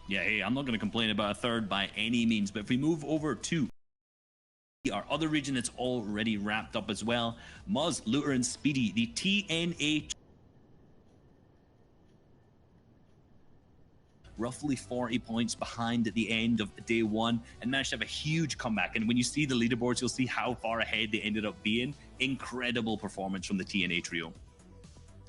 Yeah, hey, I'm not going to complain about a third by any means, but if we move over to our other region that's already wrapped up as well, Muzz, Looter, and Speedy, the TNA roughly 40 points behind at the end of day one and managed to have a huge comeback. And when you see the leaderboards, you'll see how far ahead they ended up being. Incredible performance from the TNA trio.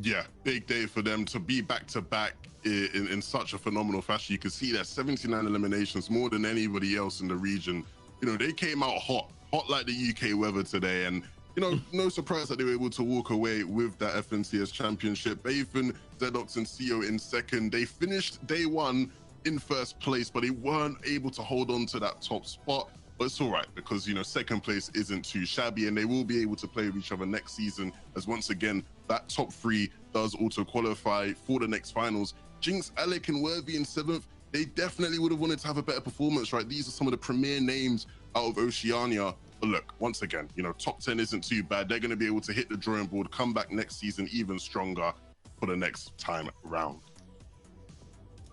Yeah, big day for them to be back to back in such a phenomenal fashion. You can see that 79 eliminations, more than anybody else in the region. You know, they came out hot like the UK weather today. And, you know, no surprise that they were able to walk away with that FNCS championship. Bathan, Zedox, and CEO in second. They finished day one in first place, but they weren't able to hold on to that top spot. But it's all right because, you know, second place isn't too shabby and they will be able to play with each other next season as once again, that top three does auto qualify for the next finals. Jinx, Alec, and Worthy in seventh, they definitely would have wanted to have a better performance, right? These are some of the premier names out of Oceania. But look, once again, you know, top 10 isn't too bad. They're going to be able to hit the drawing board, come back next season even stronger for the next time round.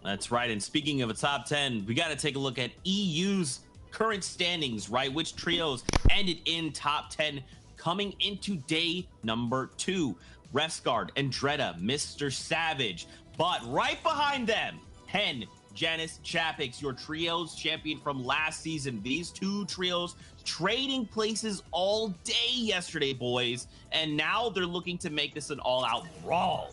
That's right. And speaking of a top 10, we got to take a look at EU's current standings, right? Which trios ended in top 10 coming into day number 2. Refsguard, Andretta, Mr. Savage. But right behind them, Hen, Janice, Chapix, your trios champion from last season. These two trios trading places all day yesterday, boys. And now they're looking to make this an all-out brawl.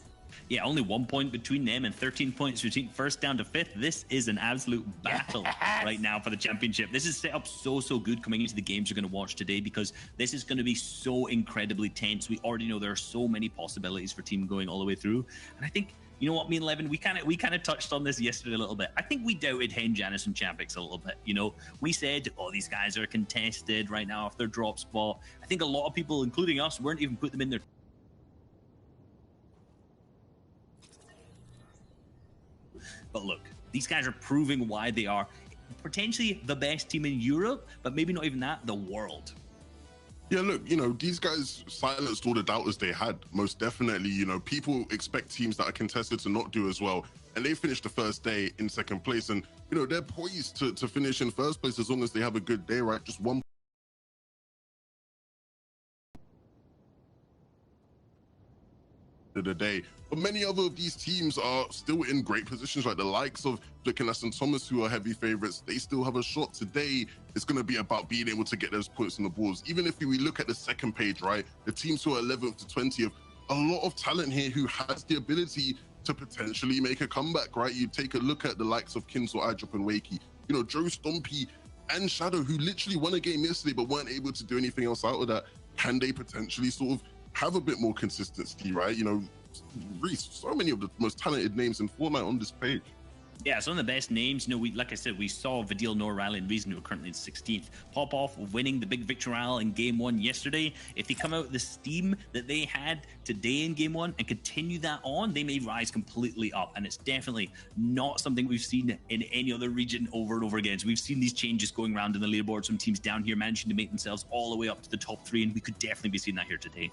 Yeah, only 1 point between them and 13 points between first down to fifth. This is an absolute battle right now for the championship. This is set up so good coming into the games you're going to watch today because this is going to be so incredibly tense. We already know there are so many possibilities for team going all the way through. And I think, you know what, me and Levin, we kind of touched on this yesterday a little bit. I think we doubted Hen, Janice, and Chapix a little bit. You know, we said, oh, these guys are contested right now off their drop spot. I think a lot of people, including us, weren't even putting them in their But look, these guys are proving why they are potentially the best team in Europe, but maybe not even that, the world. Yeah, look, you know, these guys silenced all the doubters they had, most definitely. You know, people expect teams that are contested to not do as well. And they finished the first day in second place. And, you know, they're poised to finish in first place as long as they have a good day, right? Just one of the day. But many other of these teams are still in great positions, right? The likes of Flickenlass and Thomas, who are heavy favorites, they still have a shot today. It's going to be about being able to get those points on the boards. Even if we look at the second page, right? The teams who are 11th to 20th, a lot of talent here who has the ability to potentially make a comeback, right? You take a look at the likes of Kinsel, iDrop, and Wakey. You know, Joe Stompy and Shadow, who literally won a game yesterday but weren't able to do anything else out of that. Can they potentially sort of have a bit more consistency, right? You know, Reese, so many of the most talented names in Fortnite on this page. Yeah, some of the best names. You know, like I said, we saw Vidil, Noah Riley, and Reason, who are currently in 16th, pop off winning the big victory royale in game 1 yesterday. If they come out with the steam that they had today in game 1 and continue that on, they may rise completely up. And it's definitely not something we've seen in any other region over and over again. So we've seen these changes going around in the leaderboard. Some teams down here managing to make themselves all the way up to the top 3, and we could definitely be seeing that here today.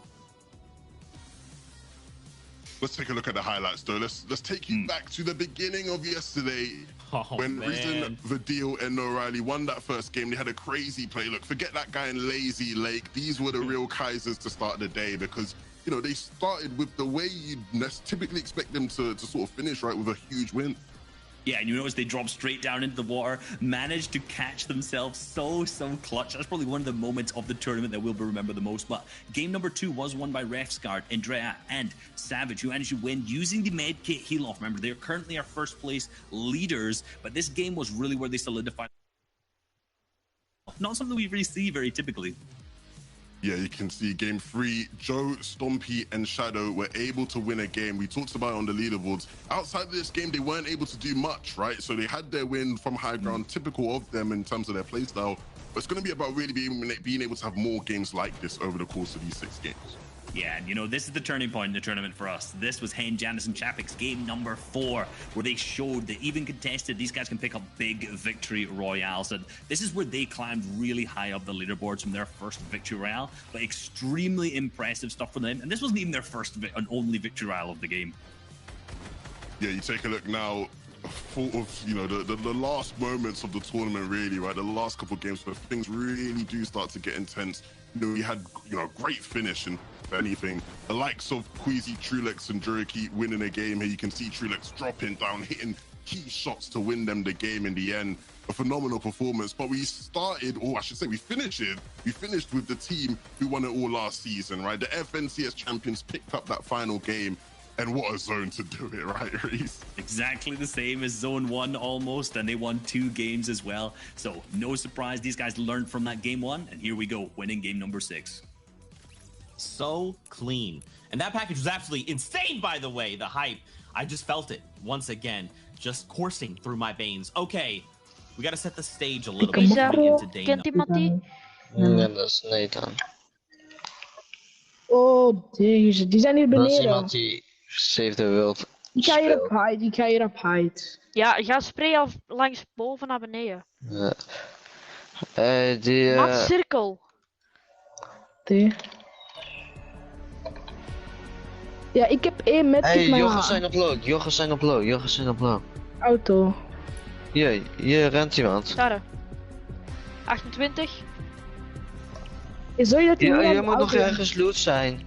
Let's take a look at the highlights, though. Let's take you back to the beginning of yesterday when Reason, Vidil, and O'Reilly won that first game. They had a crazy play. Look, forget that guy in Lazy Lake. These were the real Kaisers to start the day because, you know, they started with the way you'd typically expect them to sort of finish, right, with a huge win. Yeah, and you notice they dropped straight down into the water, managed to catch themselves so clutch. That's probably one of the moments of the tournament that we'll remember the most. But game number 2 was won by Refsguard, Andrea, and Savage, who managed to win using the medkit heal off. Remember, they're currently our first place leaders, but this game was really where they solidified. Not something we really see very typically. Yeah, you can see game 3, Joe, Stompy, and Shadow were able to win a game. We talked about it on the leaderboards. Outside of this game, they weren't able to do much, right? So they had their win from high ground, typical of them in terms of their playstyle. But it's going to be about really being able to have more games like this over the course of these 6 games. Yeah, and you know, this is the turning point in the tournament for us. This was Hen, Janice, and Chapix game number 4, where they showed that even contested, these guys can pick up big victory royales. And this is where they climbed really high up the leaderboards from their first victory royale, but extremely impressive stuff for them. And this wasn't even their first and only victory royale of the game. Yeah, you take a look now. thought of, you know, the last moments of the tournament, really, right? The last couple of games where things really do start to get intense. You know, we had, you know, great finish, and if anything, the likes of Queasy, Trulex, and Juriki winning a game here. You can see Trulex dropping down, hitting key shots to win them the game in the end. A phenomenal performance. But we started, or I should say, we finished with the team who won it all last season, right? The FNCS champions picked up that final game. And what a zone to do it, right, Reese? Exactly the same as Zone 1 almost, and they won 2 games as well. So no surprise, these guys learned from that game 1, and here we go, winning game number 6. So clean. And that package was absolutely insane, by the way, the hype. I just felt it once again, just coursing through my veins. Okay, we got to set the stage a little bit coming into day Kent iemand die? Nee, dat is Nathan. Oh, deze. Die zijn hier Dat is beneden. iemand die Save the World Die ga hier op speelt. height, die ga hier op height. Ja, ga spray af langs boven naar beneden. Die... Mat cirkel. Die. Ja, ik heb 1 met Hey, mijn Jochen zijn op low, Jochen zijn op low, Jochen zijn op low. auto. Hier rent iemand. Daar. 28. Is zo dat die Ja, nu aan je de moet nog auto- ergens loot zijn.